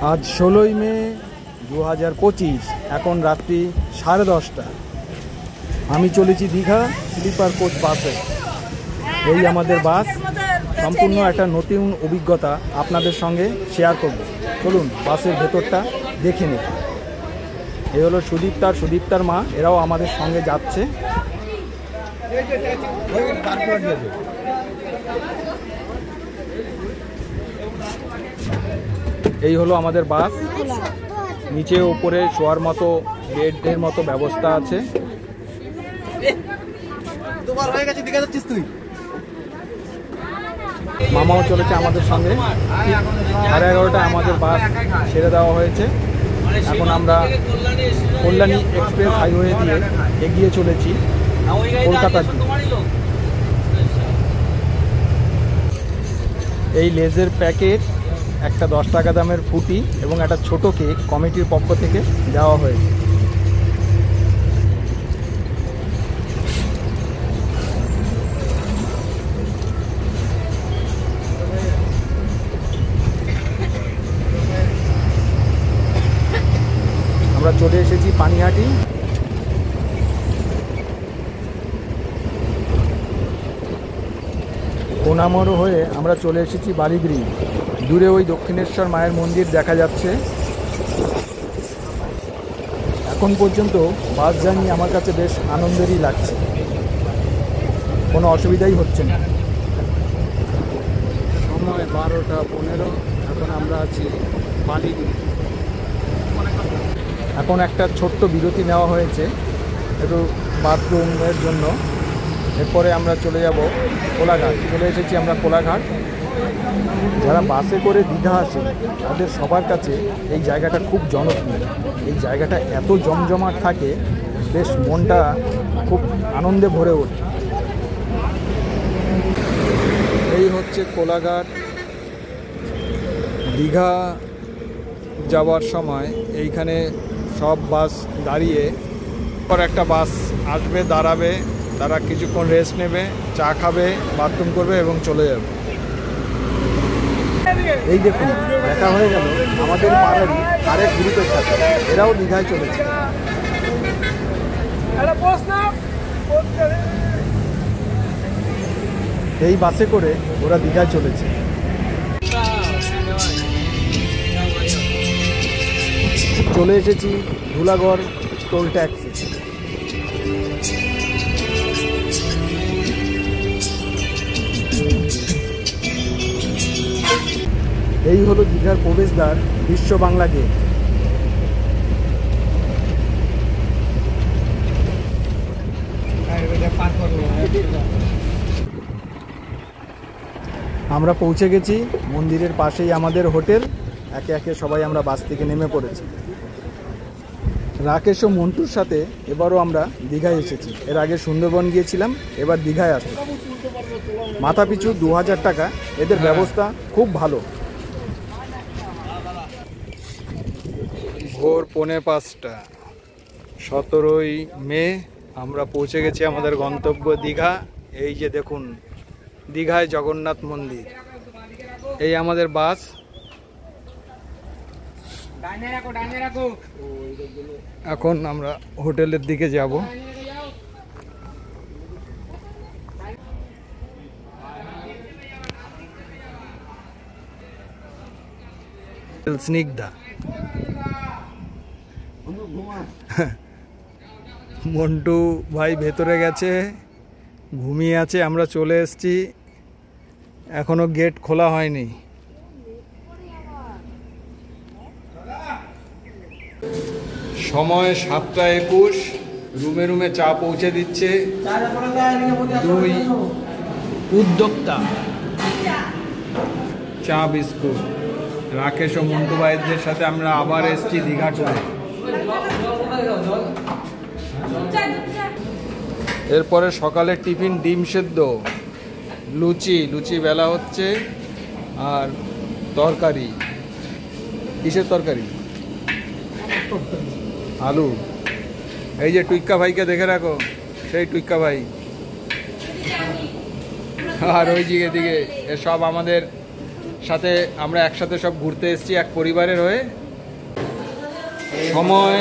আজ 16ই মে 2025, এখন রাত্রি 10:30। আমি চলেছি দীঘা স্লিপার কোচ বাসে। এই আমাদের বাস, সম্পূর্ণ একটা নতুন অভিজ্ঞতা আপনাদের সঙ্গে শেয়ার করব। চলুন বাসের ভেতরটা দেখে নিন। এই হলো সুদীপ্তার মা, এরাও আমাদের সঙ্গে যাচ্ছে। এই হলো আমাদের বাস, নিচে উপরে শোয়ার মতো বেডের মতো ব্যবস্থা আছে। মামাও চলেছে আমাদের সঙ্গে। 11:30টায় আমাদের বাস ছেড়ে দেওয়া হয়েছে। এখন আমরা কল্যাণী এক্সপ্রেস হাইওয়ে দিয়ে এগিয়ে চলেছি কলকাতার দিকে। এই লেজের প্যাকেট, একটা 10 টাকা দামের ফুটি এবং একটা ছোট কেক কমিটির পক্ষ থেকে দেওয়া হয়েছে। আমরা চলে এসেছি পানিহাটি। কোনামোড় হয়ে আমরা চলে এসেছি বালিগ্রিন। দূরে ওই দক্ষিণেশ্বর মায়ের মন্দির দেখা যাচ্ছে। এখন পর্যন্ত বাস জার্নি আমার কাছে বেশ আনন্দেরই লাগছে, কোনো অসুবিধাই হচ্ছে না। সময় 12:15। এখন আমরা আছি বালিগ্রিন। এখন একটা ছোট্ট বিরতি নেওয়া হয়েছে একটু বাথরুমের জন্য। এরপরে আমরা চলে যাব কোলাঘাট। চলে এসেছি আমরা কোলাঘাট। যারা বাসে করে দীঘা আসে তাদের সবার কাছে এই জায়গাটা খুব জনপ্রিয়। এই জায়গাটা এত জমজমাট থাকে, বেশ মনটা খুব আনন্দে ভরে ওঠে। এই হচ্ছে কোলাঘাট। দীঘা যাওয়ার সময় এইখানে সব বাস দাঁড়িয়ে, পর একটা বাস আসবে, দাঁড়াবে, তারা কিছুক্ষণ রেস্ট নেবে, চা খাবে, বাথরুম করবে এবং চলে যাবে। এই দেখুন, দেখা হয়ে গেল আমাদের পাড়ারই আরেক গ্রুপের সাথে, এরাও দীঘায় চলেছে। এই বাসে করে ওরা দীঘায় চলেছে। চলে এসেছি ধুলাগড় টোল ট্যাক্সি। এই হলো দীঘার প্রবেশদ্বার, বিশ্ব বাংলা গেট। আমরা পৌঁছে গেছি, মন্দিরের পাশেই আমাদের হোটেল। একে একে সবাই আমরা বাস থেকে নেমে পড়েছি। রাকেশ ও মন্টুর সাথে এবারও আমরা দীঘায় এসেছি। এর আগে সুন্দরবন গিয়েছিলাম, এবার দীঘায় আসলাম। মাথা পিছু 2000 টাকা, এদের ব্যবস্থা খুব ভালো। ভোর 4:45, 17ই মে আমরা পৌঁছে গেছি আমাদের গন্তব্য দীঘা। এই যে দেখুন, দীঘায় জগন্নাথ মন্দির। এই আমাদের বাস। এখন আমরা হোটেলের দিকে যাব। স্নিগ্ধা, মন্টু ভাই ভেতরে গেছে, ঘুমিয়ে আছে। আমরা চলে এসেছি, এখনো গেট খোলা হয়নি। সময় 7:21। রুমে রুমে চা পৌঁছে দিচ্ছে দুই উদ্যোক্তা। চা বিস্কুট। রাকেশ ও মন্টু ভাইদের সাথে আমরা আবার এসেছি দীঘা ট্যুরে। এরপরে সকালে টিফিন ডিম সেদ্ধ, লুচি বেলা হচ্ছে, আর তরকারি। কিসের তরকারি? আলু। এই যে টুইক্কা ভাইকে দেখে রাখো, সেই টুইক্কা ভাই। আর ওই দিকে সব আমাদের সাথে আমরা একসাথে সব ঘুরতে এসেছি এক পরিবারের হয়ে। সময়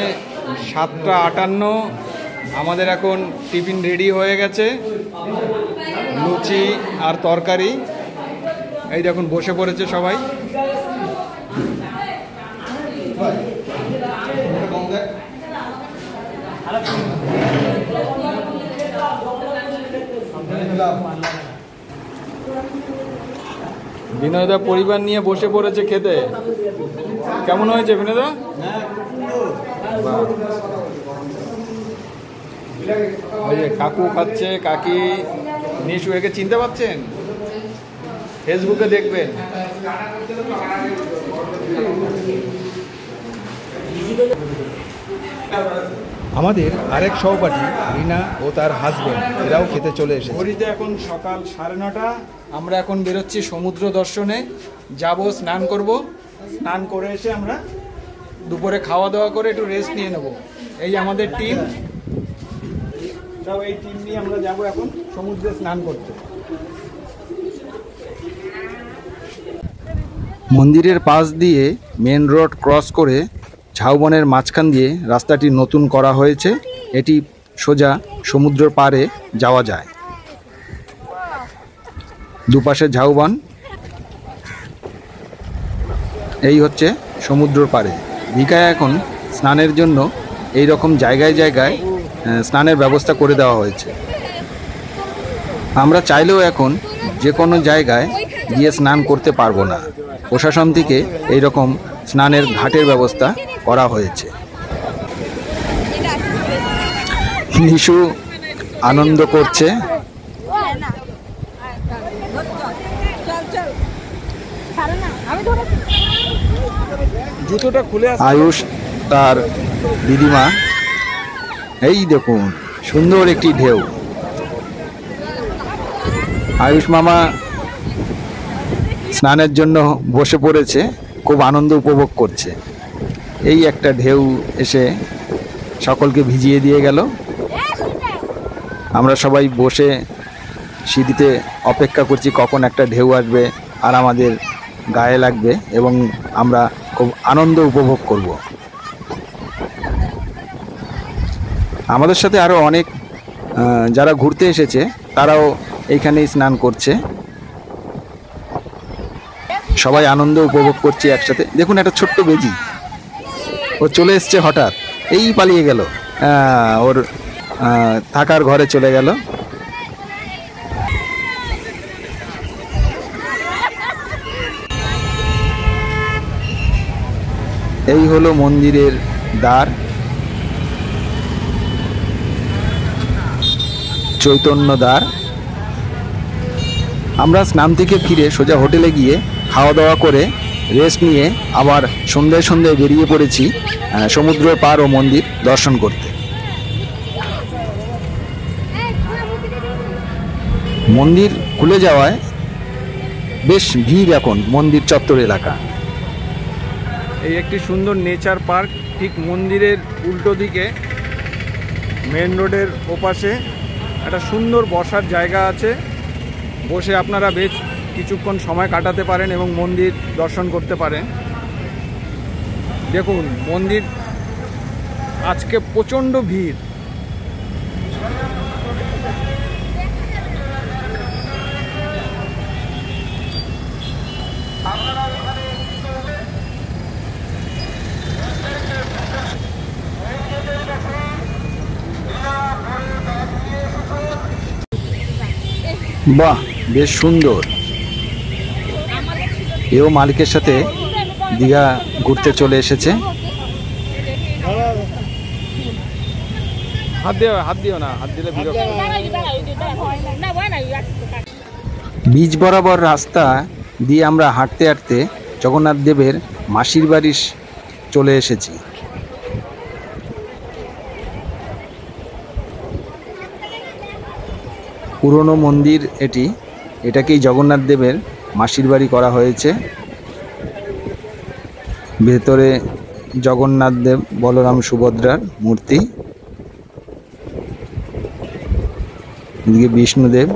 7:58। আমাদের এখন টিফিন রেডি হয়ে গেছে, লুচি আর তরকারি। এই দেখুন বসে পড়েছে সবাই। বিনয়দা পরিবার নিয়ে বসে পড়েছে খেতে। কেমন হয়েছে বিনয়দা? ওই যে কাকু খাচ্ছে, কাকি, নিশু, একে চিনতে পারছেন? ফেসবুকে দেখবেন। আমাদের আরেক সহপাঠী রিনা ও তার হাজবেন্ড এরাও খেতে চলে এসেছে। ঘড়িতে এখন সকাল 9:30। আমরা এখন বেরোচ্ছি সমুদ্র দর্শনে যাব, স্নান করব। স্নান করে এসে আমরা দুপুরে খাওয়া দাওয়া করে একটু রেস্ট নিয়ে নেব। এই আমাদের টিম, সব এই টিম নিয়ে আমরা যাব এখন সমুদ্রে স্নান করতে। মন্দিরের পাশ দিয়ে মেন রোড ক্রস করে ঝাউবনের মাঝখান দিয়ে রাস্তাটি নতুন করা হয়েছে। এটি সোজা সমুদ্রের পাড়ে যাওয়া যায়। দুপাশে ঝাউবন। এই হচ্ছে সমুদ্রের পাড়ে। দীঘায় এখন স্নানের জন্য এই রকম জায়গায় জায়গায় স্নানের ব্যবস্থা করে দেওয়া হয়েছে। আমরা চাইলেও এখন যে কোনো জায়গায় গিয়ে স্নান করতে পারবো না। প্রশাসন থেকে এই রকম স্নানের ঘাটের ব্যবস্থা করা হয়েছে। নিশু আনন্দ করছে। জুতোটা খুলে আয়ুষ তার দিদিমা। এই দেখুন সুন্দর একটি ঢেউ। আয়ুষ মামা স্নানের জন্য বসে পড়েছে, খুব আনন্দ উপভোগ করছে। এই একটা ঢেউ এসে সকলকে ভিজিয়ে দিয়ে গেল। আমরা সবাই বসে সিঁড়িতে অপেক্ষা করছি কখন একটা ঢেউ আসবে আর আমাদের গায়ে লাগবে এবং আমরা খুব আনন্দ উপভোগ করব। আমাদের সাথে আরও অনেক যারা ঘুরতে এসেছে তারাও এইখানেই স্নান করছে। সবাই আনন্দ উপভোগ করছে একসাথে। দেখুন একটা ছোট্ট বেজি, ও চলে এসছে হঠাৎ, এই পালিয়ে গেল, ওর থাকার ঘরে চলে গেল। এই হলো মন্দিরের দ্বার, চৈতন্য দ্বার। আমরা স্নান থেকে ফিরে সোজা হোটেলে গিয়ে খাওয়া দাওয়া করে রেস্ট নিয়ে আবার সন্ধ্যায় সন্ধ্যায় বেরিয়ে পড়েছি সমুদ্র পাড় ও মন্দির দর্শন করতে। মন্দির খুলে যাওয়ায় বেশ ভিড় এখন মন্দির চত্বর এলাকা। এই একটি সুন্দর নেচার পার্ক, ঠিক মন্দিরের উল্টো দিকে মেন রোডের ওপাশে একটা সুন্দর বসার জায়গা আছে। বসে আপনারা বেশ কিছুক্ষণ সময় কাটাতে পারেন এবং মন্দির দর্শন করতে পারেন। দেখুন মন্দির আজকে প্রচণ্ড ভিড়। বাহ, বেশ সুন্দর। এও মালিকের সাথে দীঘা ঘুরতে চলে এসেছে। হাত দিও না, হাত দিলে বিরক্ত। বীজ বরাবর রাস্তা দিয়ে আমরা হাঁটতে হাঁটতে জগন্নাথ দেবের মাসির বাড়ি চলে এসেছি। পুরনো মন্দির এটাকেই জগন্নাথ দেবের মাসির বাড়ি করা হয়েছে। ভেতরে জগন্নাথ দেব, বলরাম, সুভদ্রার মূর্তি, এদিকে বিষ্ণুদেব।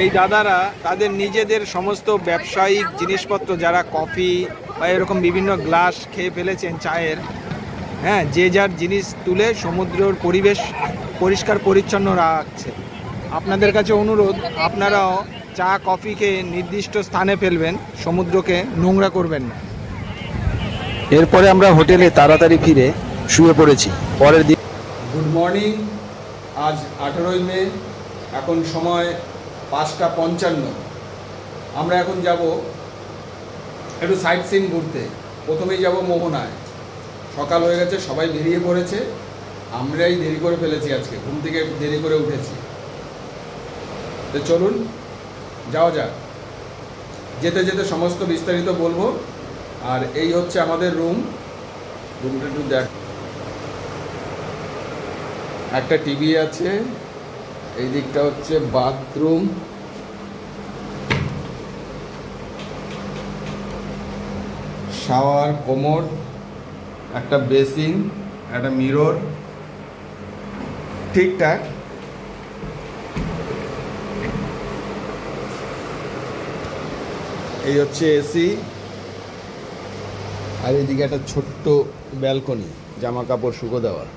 এই দাদারা তাদের নিজেদের সমস্ত ব্যবসায়িক জিনিসপত্র, যারা কফি বা এরকম বিভিন্ন গ্লাস খেয়ে ফেলেছেন চায়ের, হ্যাঁ, যে যার জিনিস তুলে সমুদ্রের পরিবেশ পরিষ্কার পরিচ্ছন্ন রাখছে। আপনাদের কাছে অনুরোধ, আপনারাও চা কফি খেয়ে নির্দিষ্ট স্থানে ফেলবেন, সমুদ্রকে নোংরা করবেন না। এরপরে আমরা হোটেলে তাড়াতাড়ি ফিরে শুয়ে পড়েছি। পরের দিন গুড মর্নিং। আজ 18ই মে, এখন সময় 5:55। আমরা এখন যাব একটু সাইট সিন ঘুরতে। প্রথমেই যাব মোহনায়। সকাল হয়ে গেছে, সবাই বেরিয়ে পড়েছে, আমরাই দেরি করে ফেলেছি। আজকে ঘুম থেকে একটু দেরি করে উঠেছি। তো চলুন যাওয়া যাক। যেতে যেতে সমস্ত বিস্তারিত বলবো। আর এই হচ্ছে আমাদের রুমটা একটু দেখ। একটা টিভি আছে, এই দিকটা হচ্ছে বাথরুম, শাওয়ার, কোমোড, একটা বেসিন, একটা মিরর, ঠিকঠাক। এই হচ্ছে এসি, আর এইদিকে একটা ছোট্ট ব্যালকনি, জামা কাপড় শুকো দেওয়ার।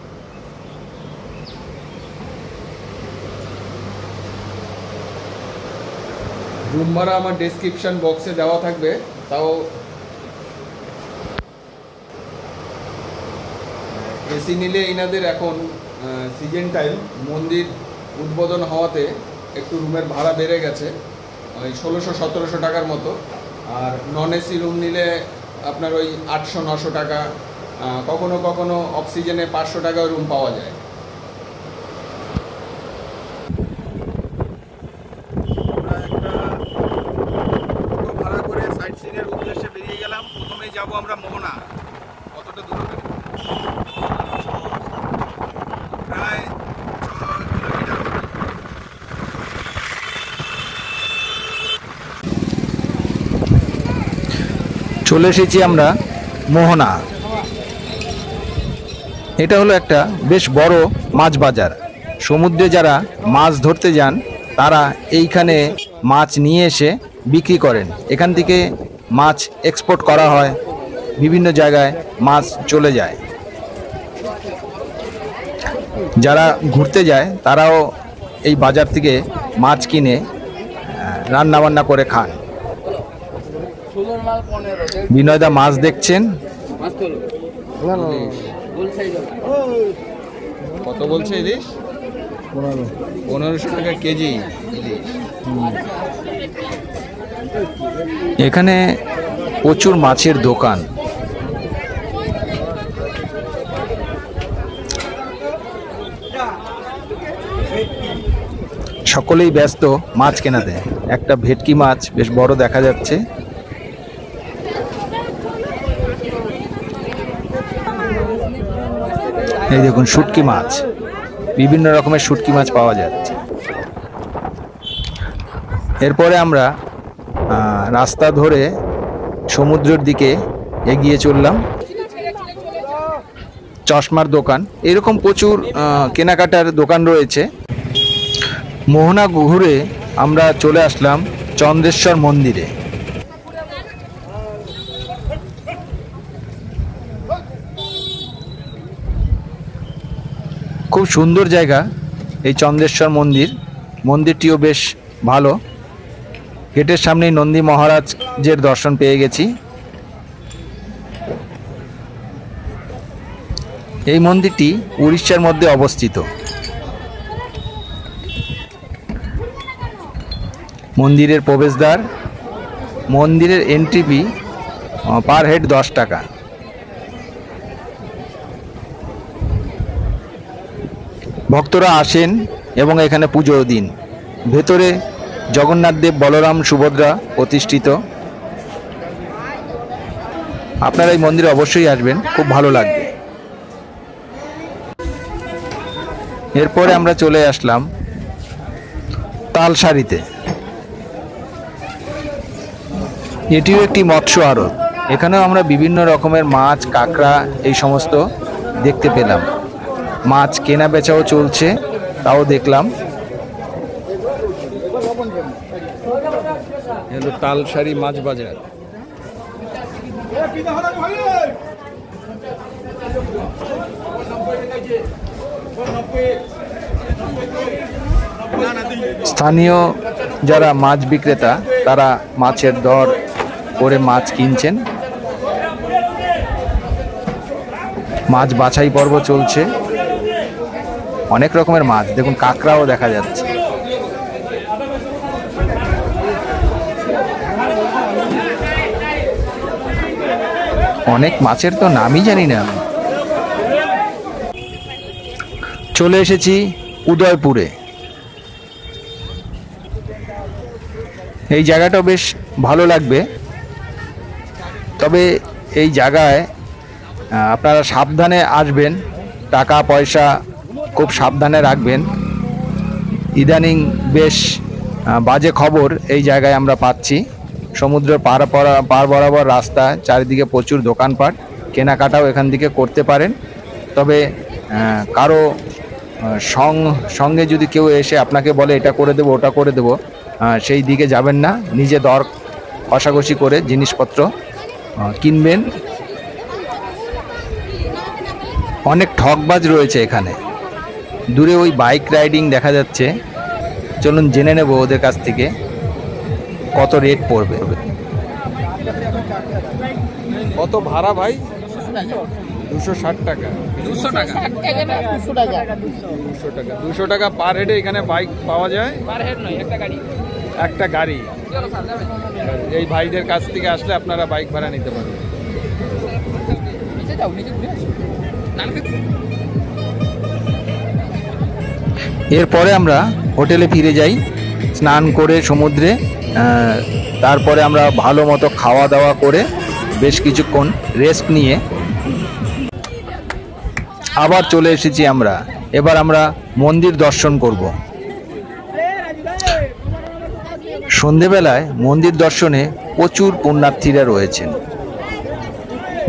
রুম ভাড়া আমার ডেসক্রিপশন বক্সে দেওয়া থাকবে। তাও এসি নিলে এনাদের এখন সিজন টাইম, মন্দির উদ্বোধন হওয়াতে একটু রুমের ভাড়া বেড়ে গেছে, ওই 1600-1700 টাকার মতো। আর নন এসি রুম নিলে আপনার ওই 800-900 টাকা, কখনো কখনো অক্সিজেনে 500 টাকায় রুম পাওয়া যায়। আমরা একটা টোটো ভাড়া করে সাইট সিনের উদ্দেশ্যে বেরিয়ে গেলাম। প্রথমেই যাব আমরা মোহনা। কতটা দূর হবে? প্রায় 6 কিলোমিটার। চলে এসেছি আমরা মোহনা। এটা হলো একটা বেশ বড় মাছ বাজার। সমুদ্রে যারা মাছ ধরতে যান তারা এইখানে মাছ নিয়ে এসে বিক্রি করেন। এখান থেকে মাছ এক্সপোর্ট করা হয়, বিভিন্ন জায়গায় মাছ চলে যায়। যারা ঘুরতে যায় তারাও এই বাজার থেকে মাছ কিনে রান্নাবান্না করে খান। বিনয়দা মাছ দেখছেন। কত বলছে ইলিশ? 1500 টাকা কেজি ইলিশ। এখানে প্রচুর মাছের দোকান। সকলেই ব্যস্ত মাছ কেনাতে। একটা ভেটকি মাছ বেশ বড় দেখা যাচ্ছে। এই দেখুন শুটকি মাছ, বিভিন্ন রকমের শুটকি মাছ পাওয়া যাচ্ছে। এরপরে আমরা রাস্তা ধরে সমুদ্রের দিকে এগিয়ে চললাম। চশমার দোকান, এরকম প্রচুর কেনাকাটার দোকান রয়েছে। মোহনা ঘুরে আমরা চলে আসলাম চন্দ্রেশ্বর মন্দিরে। খুব সুন্দর জায়গা এই চন্দ্রেশ্বর মন্দির। মন্দিরটিও বেশ ভালো। গেটের সামনেই নন্দী মহারাজের দর্শন পেয়ে গেছি। এই মন্দিরটি উড়িষ্যার মধ্যে অবস্থিত। মন্দিরের প্রবেশদ্বার, মন্দিরের এন্ট্রি ফি পার হেড 10 টাকা। ভক্তরা আসেন এবং এখানে পুজো দিন। ভেতরে জগন্নাথ দেব, বলরাম, সুভদ্রা প্রতিষ্ঠিত। আপনারা এই মন্দিরে অবশ্যই আসবেন, খুব ভালো লাগবে। এরপরে আমরা চলে আসলাম তালসারিতে। এটিও একটি মৎস্য আড়ত। এখানেও আমরা বিভিন্ন রকমের মাছ, কাঁকড়া এই সমস্ত দেখতে পেলাম। মাছ কেনা বেচাও চলছে, তাও দেখলাম। হলো তালসারি মাছ বাজার। স্থানীয় যারা মাছ বিক্রেতা তারা মাছের দর করে মাছ কিনছেন। মাছ বাছাই পর্ব চলছে, অনেক রকমের মাছ, দেখুন কাঁকড়াও দেখা যাচ্ছে। অনেক মাছের তো নামই জানি না। চলে এসেছি উদয়পুরে। এই জায়গাটাও বেশ ভালো লাগবে, তবে এই জায়গায় আপনারা সাবধানে আসবেন, টাকা পয়সা খুব সাবধানে রাখবেন। ইদানিং বেশ বাজে খবর এই জায়গায় আমরা পাচ্ছি। সমুদ্রের পার বরাবর রাস্তা, চারিদিকে প্রচুর দোকানপাট, কেনাকাটাও এখান থেকে করতে পারেন। তবে কারো সঙ্গে যদি কেউ এসে আপনাকে বলে এটা করে দেবো ওটা করে দেবো, সেই দিকে যাবেন না। নিজে দর কষাকষি করে জিনিসপত্র কিনবেন। অনেক ঠকবাজ রয়েছে এখানে। দূরে ওই বাইক রাইডিং দেখা যাচ্ছে, চলুন জেনে নেব ওদের কাছ থেকে কত রেট পড়বে। কত ভাড়া ভাই? 260 টাকা। 200 টাকা 200 টাকা পার হেডে এখানে বাইক পাওয়া যায়? পার হেড নয়, একটা গাড়ি। এই ভাইদের কাছ থেকে আসলে আপনারা বাইক ভাড়া নিতে পারবেন। এরপরে আমরা হোটেলে ফিরে যাই, স্নান করে সমুদ্রে। তারপরে আমরা ভালো মতো খাওয়া দাওয়া করে বেশ কিছুক্ষণ রেস্ট নিয়ে আবার চলে এসেছি আমরা। এবার আমরা মন্দির দর্শন করব। সন্ধেবেলায় মন্দির দর্শনে প্রচুর পুণ্যার্থীরা রয়েছেন,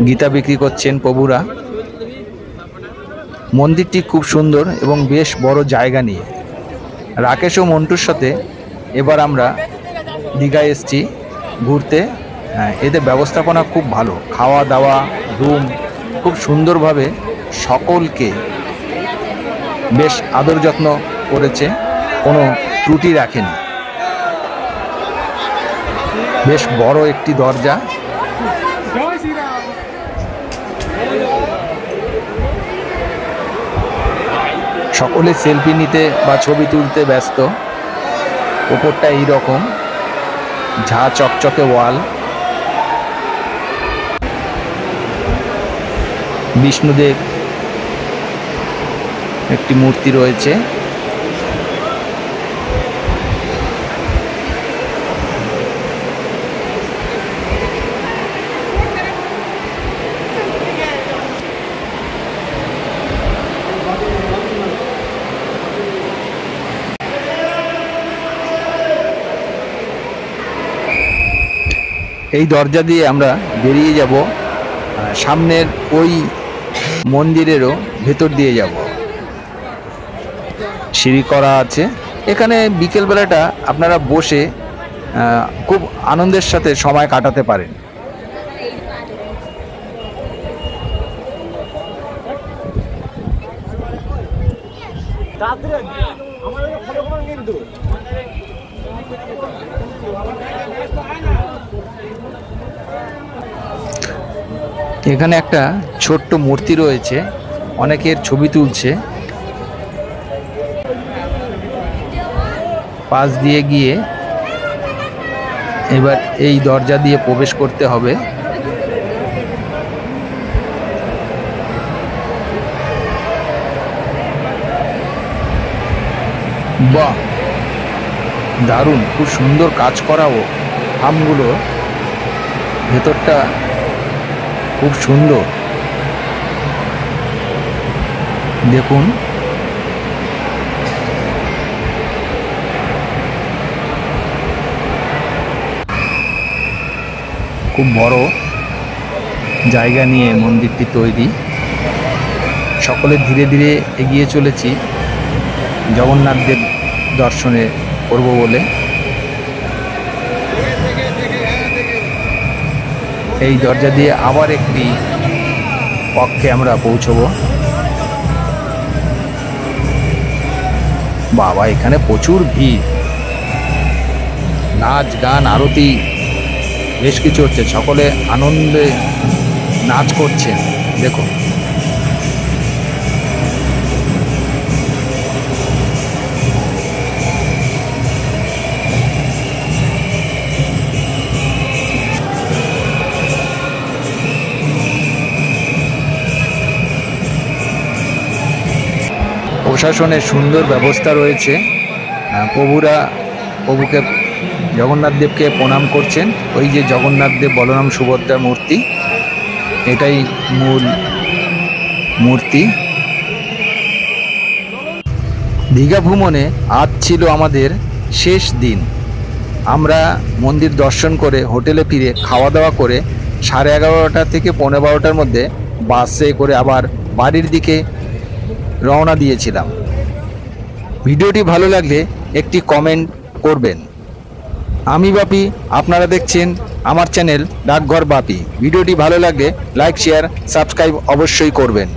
গীতা বিক্রি করছেন প্রভুরা। মন্দিরটি খুব সুন্দর এবং বেশ বড় জায়গা নিয়ে। রাকেশ ও মন্টুর সাথে এবার আমরা দীঘায় এসেছি ঘুরতে। এদের ব্যবস্থাপনা খুব ভালো, খাওয়া দাওয়া, রুম খুব সুন্দরভাবে সকলকে বেশ আদর যত্ন করেছে, কোনো ত্রুটি রাখেনি। বেশ বড় একটি দরজা। সকলে সেলফি নিতে বা ছবি তুলতে ব্যস্ত। উপরটা এইরকম ঝা চকচকে ওয়াল। বিষ্ণুদেব একটি মূর্তি রয়েছে। এই দরজা দিয়ে আমরা বেরিয়ে যাব, সামনের ওই মন্দিরেরও ভেতর দিয়ে যাব। সিঁড়ি করা আছে। এখানে বিকেলবেলাটা আপনারা বসে খুব আনন্দের সাথে সময় কাটাতে পারেন। এখানে একটা ছোট্ট মূর্তি রয়েছে, অনেকের ছবি তুলছে। পাশ দিয়ে গিয়ে এবার এই দরজা দিয়ে প্রবেশ করতে হবে। বাহ, দারুণ, খুব সুন্দর কাজ করাও খামগুলো। ভেতরটা খুব সুন্দর, দেখুন। খুব বড় জায়গা নিয়ে মন্দিরটি তৈরি। সকলে ধীরে ধীরে এগিয়ে চলেছি জগন্নাথ দেব দর্শনে করব বলে। এই দরজা দিয়ে আবার একটি কক্ষে আমরা পৌঁছবো। বাবা, এখানে প্রচুর ভিড়, নাচ গান আরতি বেশ কিছু হচ্ছে, সকলে আনন্দে নাচ করছেন। দেখো, প্রশাসনের সুন্দর ব্যবস্থা রয়েছে। প্রভুকে জগন্নাথ দেবকে প্রণাম করছেন। ওই যে জগন্নাথ দেব, বলরাম, সুভদ্রার মূর্তি, এটাই মূল মূর্তি। দীঘা ভ্রমণে আজ ছিল আমাদের শেষ দিন। আমরা মন্দির দর্শন করে হোটেলে ফিরে খাওয়া দাওয়া করে 11:30 থেকে 12:15টার মধ্যে বাসে করে আবার বাড়ির দিকে রওনা দিয়েছিলাম। ভিডিওটি ভালো লাগলে একটি কমেন্ট করবেন। আমি বাপি, আপনারা দেখছেন আমার চ্যানেল ডাকঘর বাপি। ভিডিওটি ভালো লাগলে লাইক, শেয়ার, সাবস্ক্রাইব অবশ্যই করবেন।